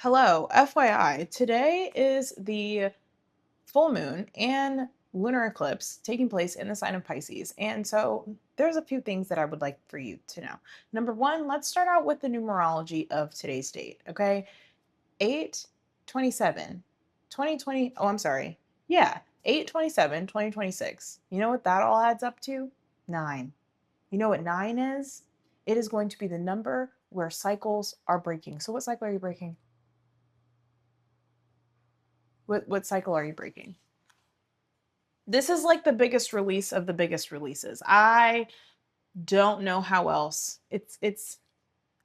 Hello, FYI, today is the full moon and lunar eclipse taking place in the sign of Pisces. And so there's a few things that I would like for you to know. Number one, let's start out with the numerology of today's date, okay? 8/27, 2020. Oh, I'm sorry. Yeah, 8/27, 2026. You know what that all adds up to? Nine. You know what nine is? It is going to be the number where cycles are breaking. So, what cycle are you breaking? What cycle are you breaking? This is like the biggest release of the biggest releases. I don't know how else. It's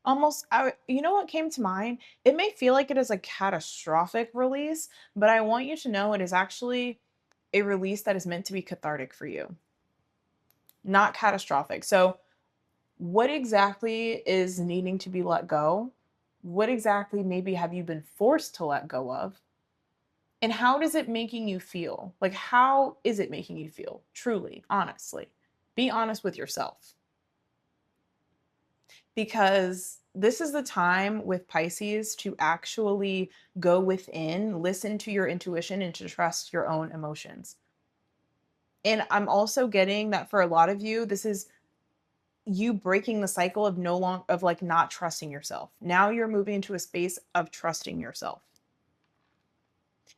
almost you know what came to mind? It may feel like it is a catastrophic release, but I want you to know it is actually a release that is meant to be cathartic for you, not catastrophic. So, what exactly is needing to be let go? What exactly maybe have you been forced to let go of? And how does it making you feel? Like, how is it making you feel? Truly, honestly. Be honest with yourself. Because this is the time with Pisces to actually go within, listen to your intuition, and to trust your own emotions. And I'm also getting that for a lot of you, this is you breaking the cycle of no long of like not trusting yourself. Now you're moving into a space of trusting yourself.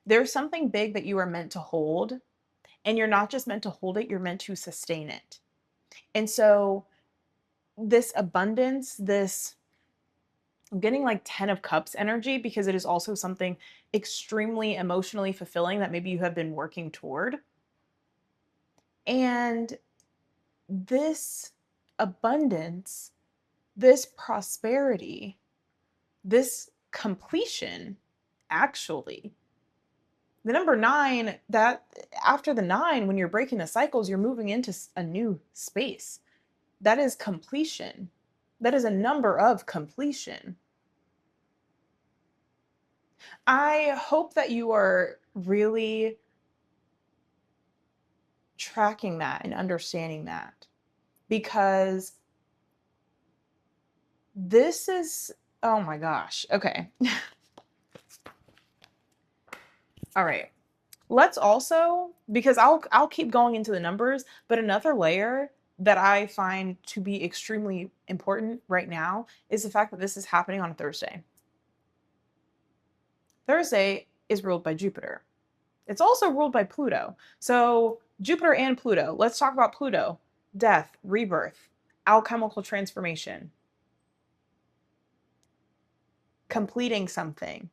There's something big that you are meant to hold. And you're not just meant to hold it, you're meant to sustain it. And so, this abundance, this I'm getting like 10 of cups energy because it is also something extremely emotionally fulfilling that maybe you have been working toward. And this abundance, this prosperity, this completion, actually, the number nine, that after the nine, when you're breaking the cycles, you're moving into a new space. That is completion. That is a number of completion. I hope that you are really tracking that and understanding that because this is, oh my gosh. Okay. All right. Let's also, because I'll keep going into the numbers, but another layer that I find to be extremely important right now is the fact that this is happening on a Thursday. Thursday is ruled by Jupiter. It's also ruled by Pluto. So, Jupiter and Pluto. Let's talk about Pluto. Death, rebirth, alchemical transformation, completing something.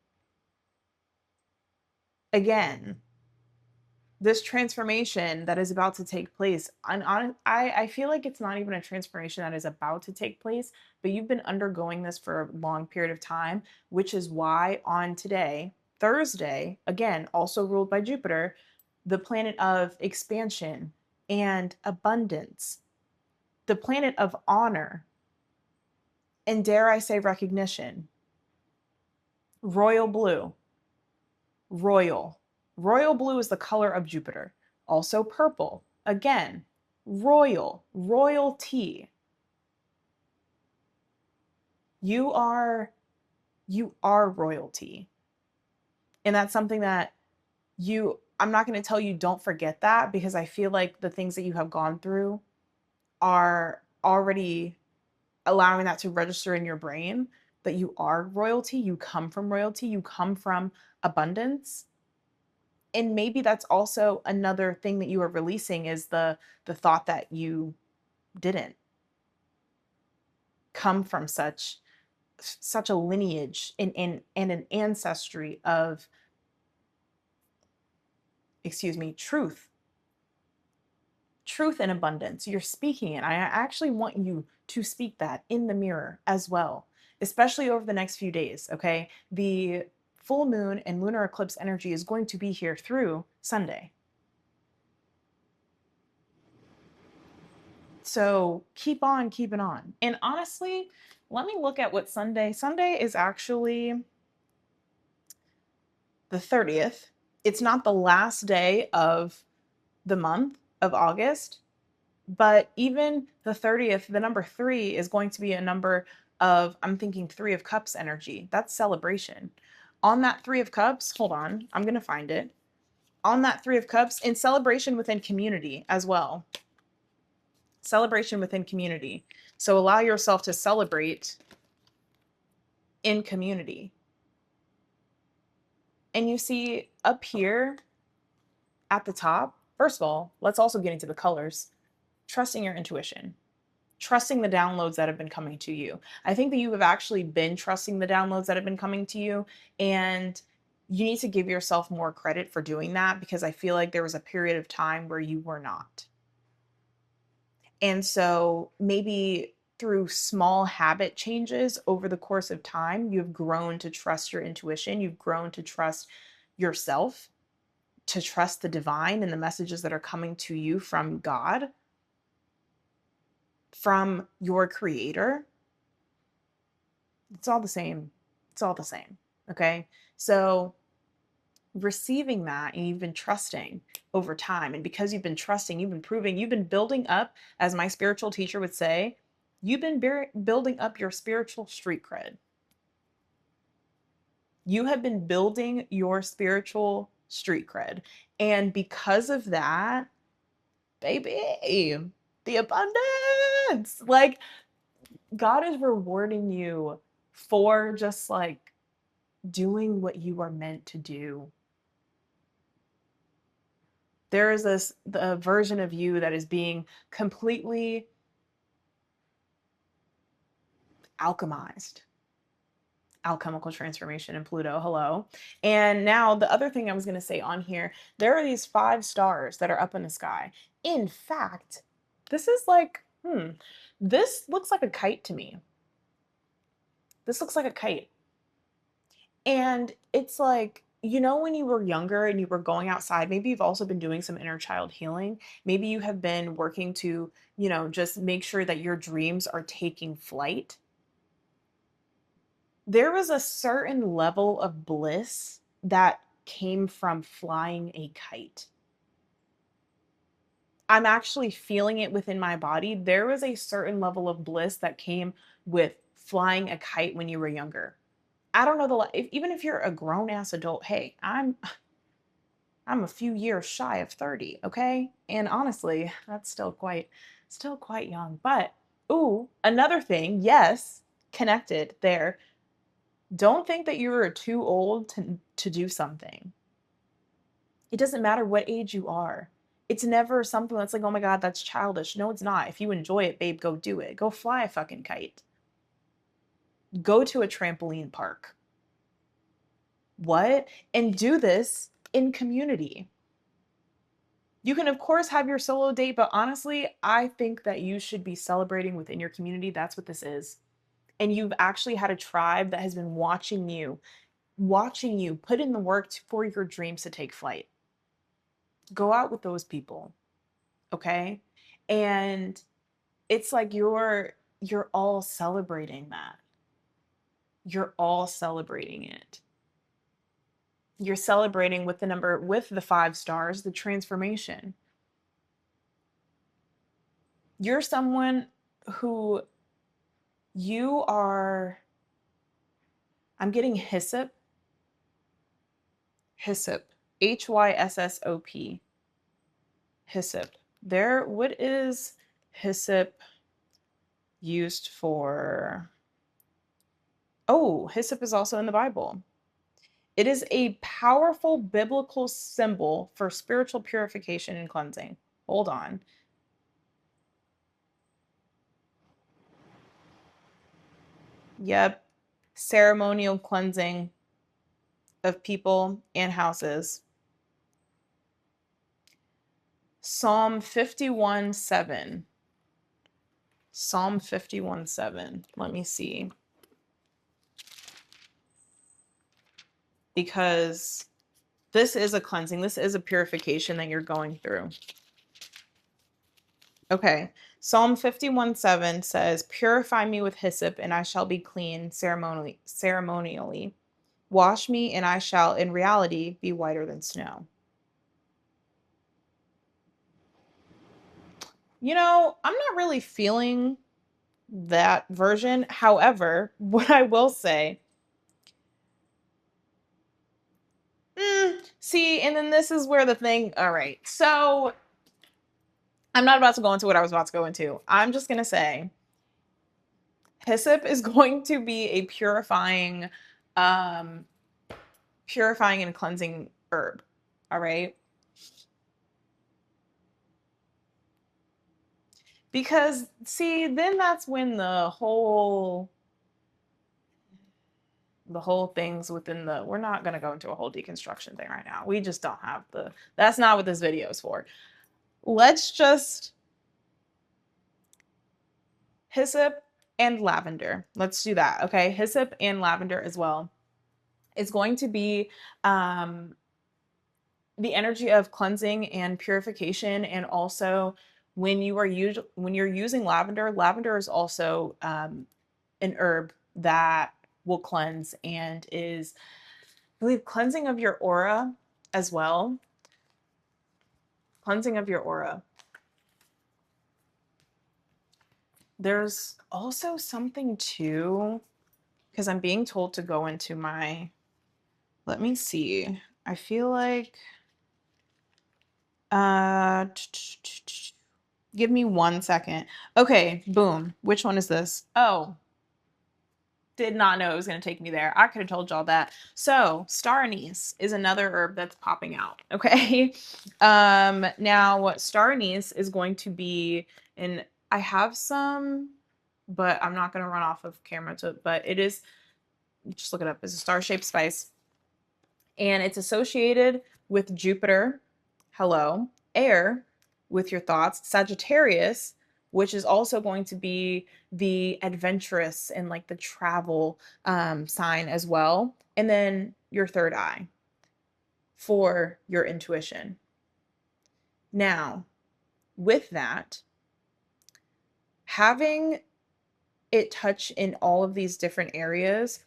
Again, this transformation that is about to take place. I feel like it's not even a transformation that is about to take place, but you've been undergoing this for a long period of time, which is why on today, Thursday, again, also ruled by Jupiter, the planet of expansion and abundance, the planet of honor, and dare I say recognition, royal blue, royal. Royal blue is the color of Jupiter. Also purple. Again, royal, royalty. You are you are royalty. And that's something that I'm not going to tell you don't forget that because I feel like the things that you have gone through are already allowing that to register in your brain that you are royalty, you come from royalty, you come from abundance. And maybe that's also another thing that you are releasing is the thought that you didn't come from such a lineage and an ancestry of, excuse me, truth and abundance. You're speaking it. I actually want you to speak that in the mirror as well, especially over the next few days. Okay, the full moon and lunar eclipse energy is going to be here through Sunday. So keep on keeping on. And honestly, let me look at what Sunday is actually the 30th. It's not the last day of the month of August, but even the 30th, the number 3 is going to be a number of, I'm thinking 3 of cups energy. That's celebration. On that Three of Cups, hold on, I'm going to find it. On that Three of Cups, in celebration within community as well. Celebration within community. So allow yourself to celebrate in community. And you see up here at the top, first of all, let's also get into the colors. Trusting your intuition, trusting the downloads that have been coming to you. I think that you have actually been trusting the downloads that have been coming to you, and you need to give yourself more credit for doing that, because I feel like there was a period of time where you were not. And so maybe through small habit changes over the course of time, you've grown to trust your intuition, you've grown to trust yourself, to trust the divine and the messages that are coming to you from God, from your creator. It's all the same. It's all the same. Okay. So receiving that, and you've been trusting over time. And because you've been trusting, you've been proving, you've been building up, as my spiritual teacher would say, you've been building up your spiritual street cred. You have been building your spiritual street cred. And because of that, baby, the abundance, like God is rewarding you for just like doing what you are meant to do. There is the version of you that is being completely alchemized. Alchemical transformation in Pluto, hello. And now the other thing I was going to say on here, there are these 5 stars that are up in the sky. In fact, this is like, this looks like a kite to me. This looks like a kite. And it's like, you know, when you were younger and you were going outside, maybe you've also been doing some inner child healing. Maybe you have been working to, just make sure that your dreams are taking flight. There was a certain level of bliss that came from flying a kite. I'm actually feeling it within my body. There was a certain level of bliss that came with flying a kite when you were younger. I don't know even if you're a grown ass adult, hey, I'm a few years shy of 30, okay? And honestly, that's still quite young. But ooh, another thing, yes, connected there. Don't think that you're too old to do something. It doesn't matter what age you are. It's never something that's like, oh my God, that's childish. No, it's not. If you enjoy it, babe, go do it. Go fly a fucking kite. Go to a trampoline park. What? And do this in community. You can, of course, have your solo date, but honestly, I think that you should be celebrating within your community. That's what this is. And you've actually had a tribe that has been watching you put in the work for your dreams to take flight. Go out with those people, okay? And it's like you're all celebrating that. You're all celebrating it. You're celebrating with the 5 stars, the transformation. You're someone who you are, I'm getting hyssop, hyssop, HYSSOP, hyssop. What is hyssop used for? Oh, hyssop is also in the Bible. It is a powerful biblical symbol for spiritual purification and cleansing. Hold on. Yep. Ceremonial cleansing of people and houses. Psalm 51:7. Psalm 51:7. Let me see. Because this is a cleansing. This is a purification that you're going through. Okay. Psalm 51:7 says, "Purify me with hyssop, and I shall be clean ceremonially. Wash me, and I shall, in reality, be whiter than snow." I'm not really feeling that version. However, what I will say, See, and then this is where the thing, all right. So I'm not about to go into what I was about to go into. I'm just going to say hyssop is going to be a um, purifying and cleansing herb. All right. Because see, then that's when the whole things within the we're not going to go into a whole deconstruction thing right now. We just don't have that's not what this video is for. Let's just hyssop and lavender. Let's do that. Okay. Hyssop and lavender as well. It's going to be the energy of cleansing and purification. And also when you're using lavender, lavender is also an herb that will cleanse and is, I believe, cleansing of your aura as well. Cleansing of your aura. There's also something too, because I'm being told to go into let me see. I feel like, give me 1 second. Okay, boom. Which one is this? Oh, did not know it was going to take me there. I could have told y'all that. So, star anise is another herb that's popping out. Okay. Now what star anise is going to be, and I have some, but I'm not going to run off of camera but it is, just look it up. It's a star-shaped spice, and it's associated with Jupiter, hello, air, with your thoughts, Sagittarius, which is also going to be the adventurous and like the travel sign as well, and then your third eye for your intuition. Now, with that, having it touch in all of these different areas,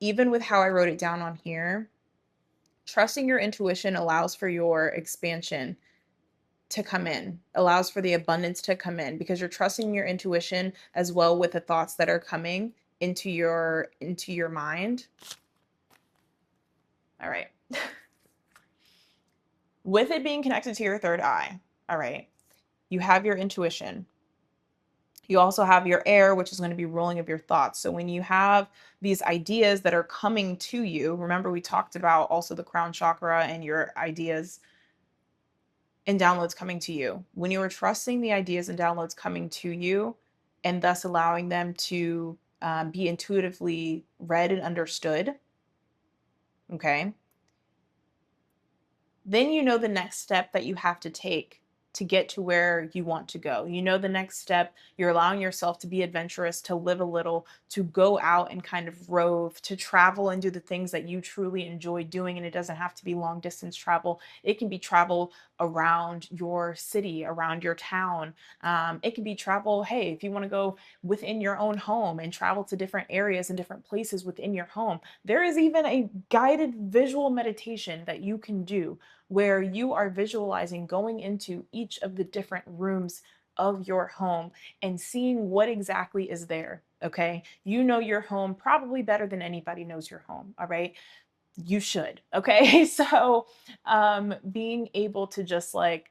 even with how I wrote it down on here, trusting your intuition allows for your expansion to come in, allows for the abundance to come in, because you're trusting your intuition as well with the thoughts that are coming into your mind. All right. With it being connected to your third eye, all right, you have your intuition. You also have your air, which is going to be rolling of your thoughts. So when you have these ideas that are coming to you, remember we talked about also the crown chakra and your ideas and downloads coming to you. When you are trusting the ideas and downloads coming to you, and thus allowing them to be intuitively read and understood, okay, then you know the next step that you have to take to get to where you want to go. You know the next step, you're allowing yourself to be adventurous, to live a little, to go out and kind of rove, to travel and do the things that you truly enjoy doing. And it doesn't have to be long distance travel. It can be travel around your city, around your town. It can be travel, hey, if you want to go within your own home and travel to different areas and different places within your home. There is even a guided visual meditation that you can do where you are visualizing going into each of the different rooms of your home and seeing what exactly is there. Okay. You know your home probably better than anybody knows your home. All right. You should. Okay. So, being able to just like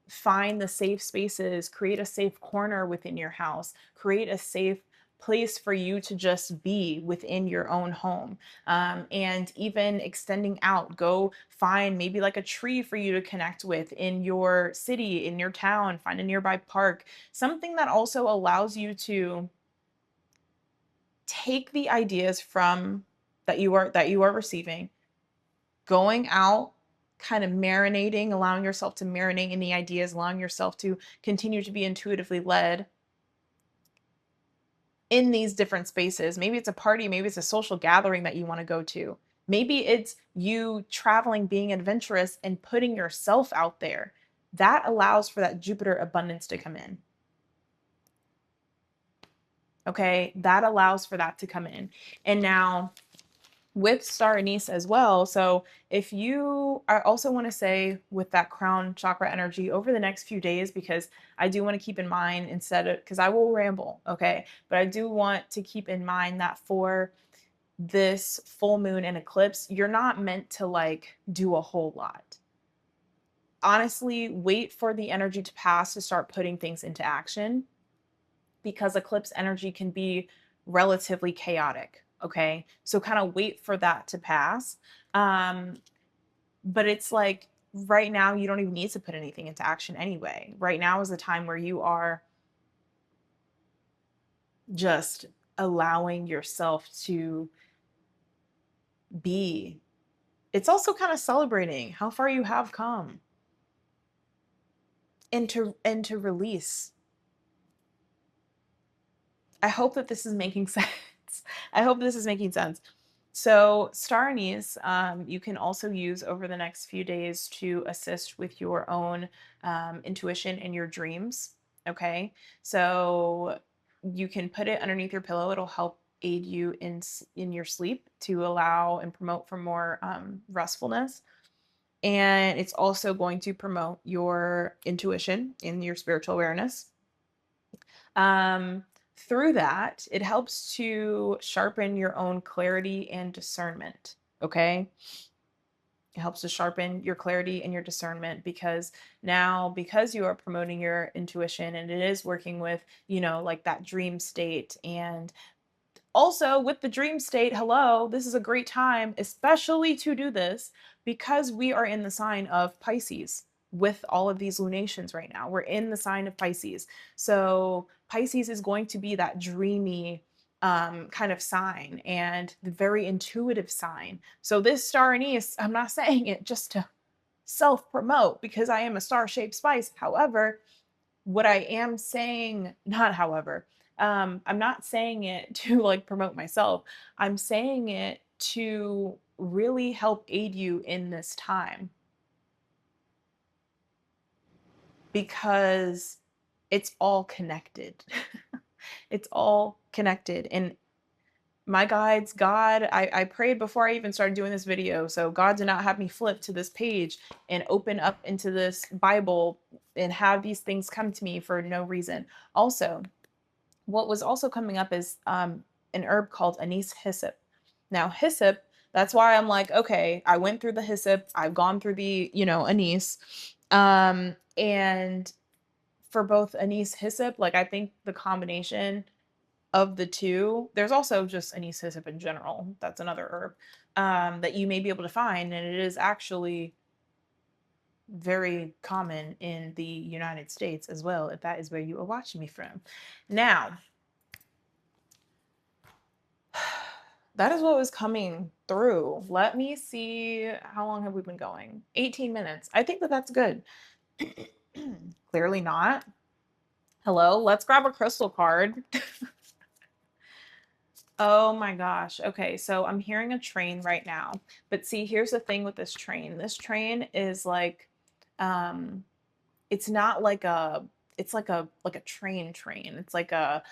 find the safe spaces, create a safe corner within your house, create a safe place for you to just be within your own home. And even extending out, go find maybe like a tree for you to connect with in your city, in your town, find a nearby park, something that also allows you to take the ideas from that you are receiving, going out, kind of marinating, allowing yourself to marinate in the ideas, allowing yourself to continue to be intuitively led in these different spaces. Maybe it's a party, maybe it's a social gathering that you want to go to. Maybe it's you traveling, being adventurous, and putting yourself out there. That allows for that Jupiter abundance to come in. Okay, that allows for that to come in. And now with star anise as well. So if you I also want to say with that crown chakra energy over the next few days, because I do want to keep in mind, instead of, because I will ramble, okay, but I do want to keep in mind that for this full moon and eclipse, you're not meant to like do a whole lot. Honestly, wait for the energy to pass to start putting things into action, because eclipse energy can be relatively chaotic. Okay. So kind of wait for that to pass. Um, but it's like right now, you don't even need to put anything into action anyway. Right now is the time where you are just allowing yourself to be. It's also kind of celebrating how far you have come, and to release. I hope that this is making sense. I hope this is making sense. So, star anise, you can also use over the next few days to assist with your own intuition and your dreams. Okay. So, you can put it underneath your pillow. It'll help aid you in your sleep to allow and promote for more restfulness. And it's also going to promote your intuition and your spiritual awareness. Um, Through that, it helps to sharpen your own clarity and discernment. Okay. It helps to sharpen your clarity and your discernment, because now, because you are promoting your intuition and it is working with, like that dream state. And also with the dream state, hello, this is a great time, especially to do this, because we are in the sign of Pisces with all of these lunations right now. We're in the sign of Pisces. So Pisces is going to be that dreamy kind of sign, and the very intuitive sign. So this star anise, I'm not saying it just to self promote because I am a star shaped spice. However, what I am saying, not however, I'm not saying it to like promote myself. I'm saying it to really help aid you in this time, because it's all connected. It's all connected. And my guides, God, I prayed before I even started doing this video. So God did not have me flip to this page and open up into this Bible and have these things come to me for no reason. Also, what was also coming up is an herb called Anise hyssop. Now, hyssop, that's why I'm like, okay, I went through the hyssop, I've gone through the, anise. And for both anise hyssop, like I think the combination of the two, there's also just anise hyssop in general. That's another herb that you may be able to find. And it is actually very common in the United States as well, if that is where you are watching me from. Now, that is what was coming through. Let me see. How long have we been going? 18 minutes. I think that that's good. Clearly not. Hello, let's grab a crystal card. Oh my gosh. Okay, so I'm hearing a train right now. But see, here's the thing with this train. This train is like um it's not like a it's like a train. It's like a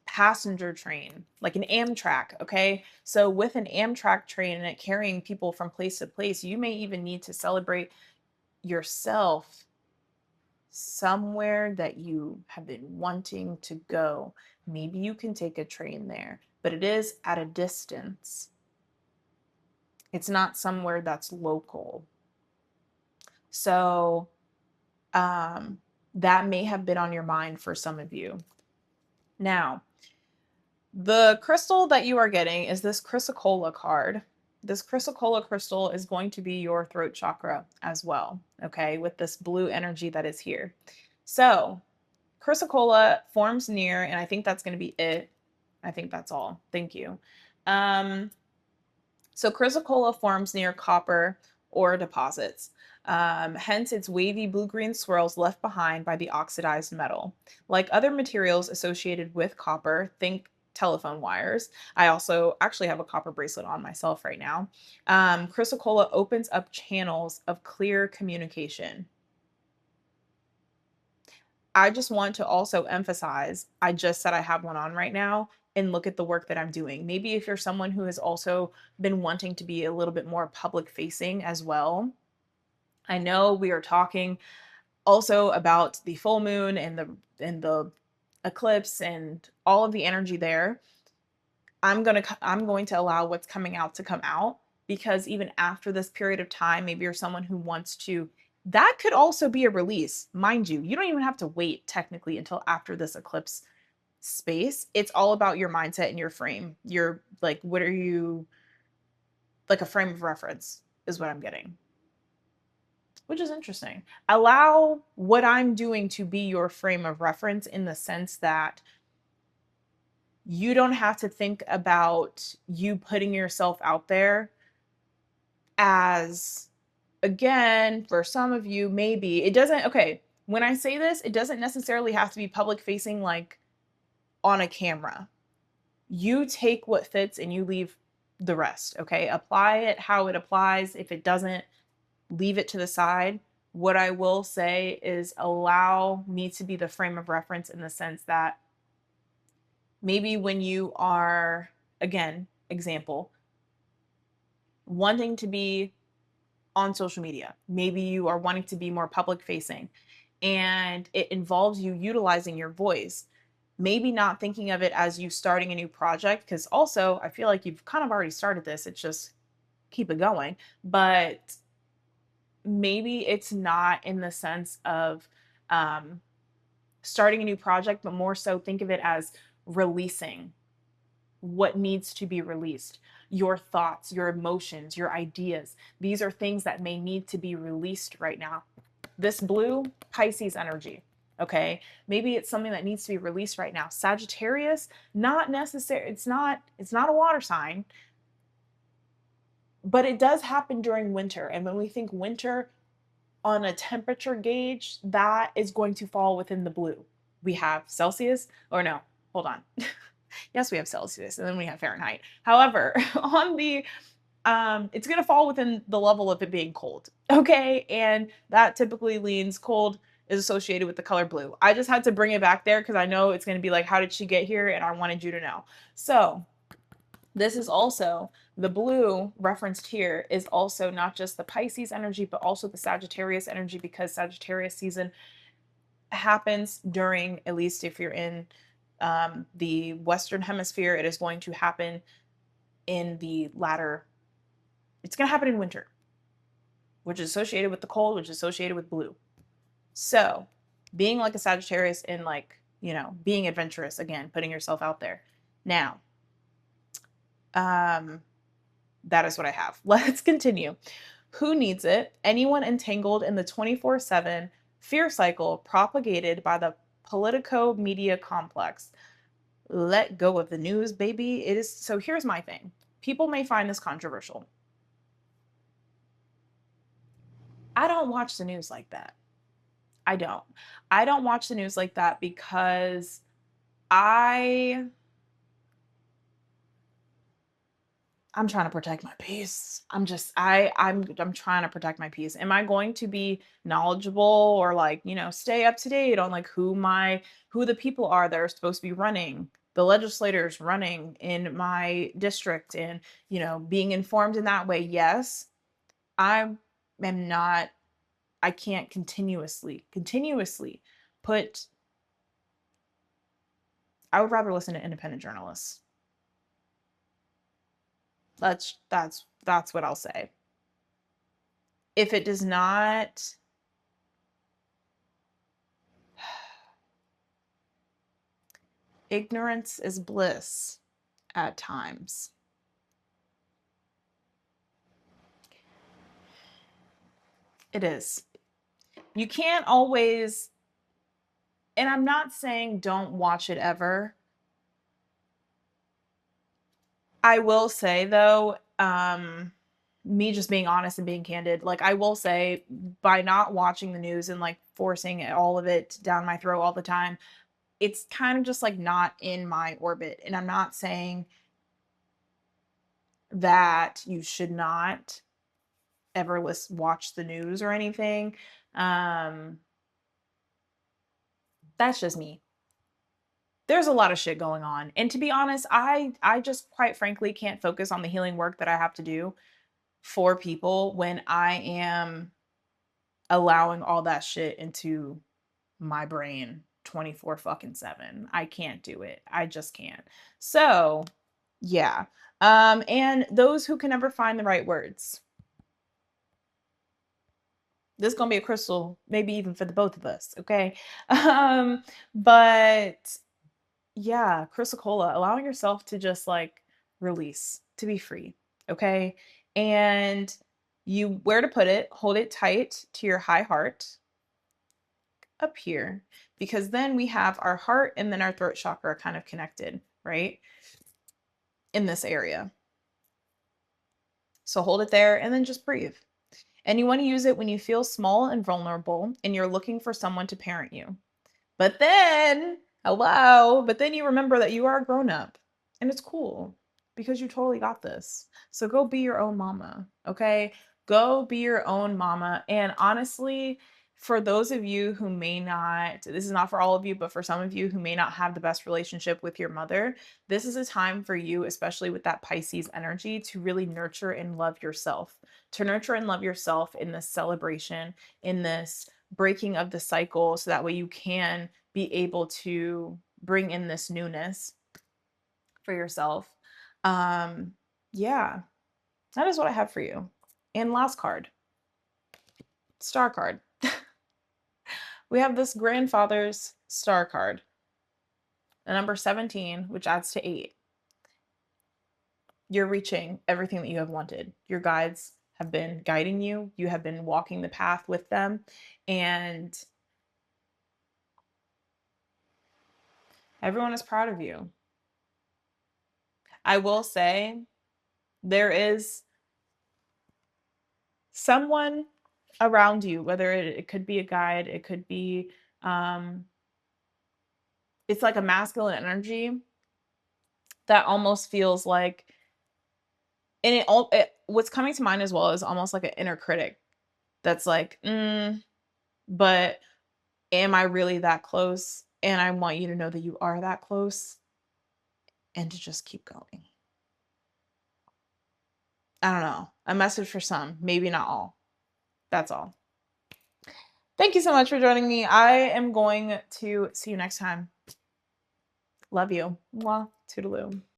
passenger train, like an Amtrak, okay? So with an Amtrak train and it carrying people from place to place, you may even need to celebrate yourself somewhere that you have been wanting to go. Maybe you can take a train there, but it is at a distance. It's not somewhere that's local. So that may have been on your mind for some of you. Now, the crystal that you are getting is this chrysocolla card. This chrysocolla crystal is going to be your throat chakra as well, okay, with this blue energy that is here. So, chrysocolla forms near, and I think that's going to be it. I think that's all. Thank you. So chrysocolla forms near copper ore deposits. Hence its wavy blue-green swirls left behind by the oxidized metal. Like other materials associated with copper, think telephone wires. I also actually have a copper bracelet on myself right now. Chrysocolla opens up channels of clear communication. I just want to also emphasize, I just said I have one on right now, and look at the work that I'm doing. Maybe if you're someone who has also been wanting to be a little bit more public facing as well. I know we are talking also about the full moon and the eclipse and all of the energy there. I'm going to allow what's coming out to come out, because even after this period of time, maybe you're someone who wants to, that could also be a release. Mind you, you don't even have to wait technically until after this eclipse space. It's all about your mindset and your frame. You're like, what are you, like a frame of reference is what I'm getting, which is interesting. Allow what I'm doing to be your frame of reference, in the sense that you don't have to think about you putting yourself out there as, again, for some of you, maybe it doesn't, okay, when I say this, it doesn't necessarily have to be public facing, like on a camera. You take what fits and you leave the rest, okay? Apply it how it applies. If it doesn't, leave it to the side. What I will say is allow me to be the frame of reference, in the sense that maybe when you are, again, example, wanting to be on social media, maybe you are wanting to be more public facing, and it involves you utilizing your voice. Maybe not thinking of it as you starting a new project, because also I feel like you've kind of already started this. It's just keep it going. But maybe it's not in the sense of starting a new project, but more so think of it as releasing what needs to be released. Your thoughts, your emotions, your ideas. These are things that may need to be released right now. This blue, Pisces energy. Okay, maybe it's something that needs to be released right now. Sagittarius, not necessary. It's not a water sign, but it does happen during winter. And when we think winter on a temperature gauge, that is going to fall within the blue. We have Celsius, or no, hold on. Yes, we have Celsius, and then we have Fahrenheit. However, on the it's going to fall within the level of it being cold. Okay, and that typically leans cold is associated with the color blue. I just had to bring it back there because I know it's going to be like, how did she get here? And I wanted you to know. So this is also the blue referenced here is also not just the Pisces energy, but also the Sagittarius energy, because Sagittarius season happens during, at least if you're in the Western hemisphere, it is going to happen in the latter, it's going to happen in winter, which is associated with the cold, which is associated with blue. So being like a Sagittarius and like, you know, being adventurous, again, putting yourself out there. Now, that is what I have. Let's continue. Who needs it? Anyone entangled in the 24/7 fear cycle propagated by the politico media complex. Let go of the news, baby. It is. So here's my thing. People may find this controversial. I don't watch the news like that. I don't. I don't watch the news like that because I'm trying to protect my peace. I'm trying to protect my peace. Am I going to be knowledgeable or like, you know, stay up to date on like who the people are that are supposed to be running, the legislators running in my district, and, you know, being informed in that way? Yes. I am not, I can't continuously put, I would rather listen to independent journalists. That's what I'll say. If it does not, ignorance is bliss at times. It is. You can't always, and I'm not saying don't watch it ever. I will say though, me just being honest and being candid, like I will say, by not watching the news and like forcing all of it down my throat all the time, it's kind of just like not in my orbit. And I'm not saying that you should not ever watch the news or anything. That's just me. There's a lot of shit going on, and to be honest, I just quite frankly can't focus on the healing work that I have to do for people when I am allowing all that shit into my brain 24 fucking 7. I can't do it. I just can't. So Yeah. And those who can never find the right words. This is gonna be a crystal, maybe even for the both of us, okay? But yeah, crystal cola, allowing yourself to just like release, to be free, okay? And you where to put it, hold it tight to your high heart up here, because then we have our heart and then our throat chakra kind of connected, right? In this area. So hold it there and then just breathe. And you want to use it when you feel small and vulnerable and you're looking for someone to parent you. But then, hello, but then you remember that you are a grown up and it's cool because you totally got this. So go be your own mama, okay? Go be your own mama. And honestly, for those of you who may not, this is not for all of you, but for some of you who may not have the best relationship with your mother, this is a time for you, especially with that Pisces energy, to really nurture and love yourself, to nurture and love yourself in this celebration, in this breaking of the cycle, so that way you can be able to bring in this newness for yourself. Um, yeah, that is what I have for you. And last card, star card. We have this grandfather's star card, the number 17, which adds to 8. You're reaching everything that you have wanted. Your guides have been guiding you, you have been walking the path with them, and everyone is proud of you. I will say there is someone around you, whether it could be a guide, it could be, um, it's like a masculine energy that almost feels like, and what's coming to mind as well is almost like an inner critic that's like, but am I really that close? And I want you to know that you are that close and to just keep going. I don't know. A message for some, maybe not all. That's all. Thank you so much for joining me. I am going to see you next time. Love you. Mwah. Toodaloo.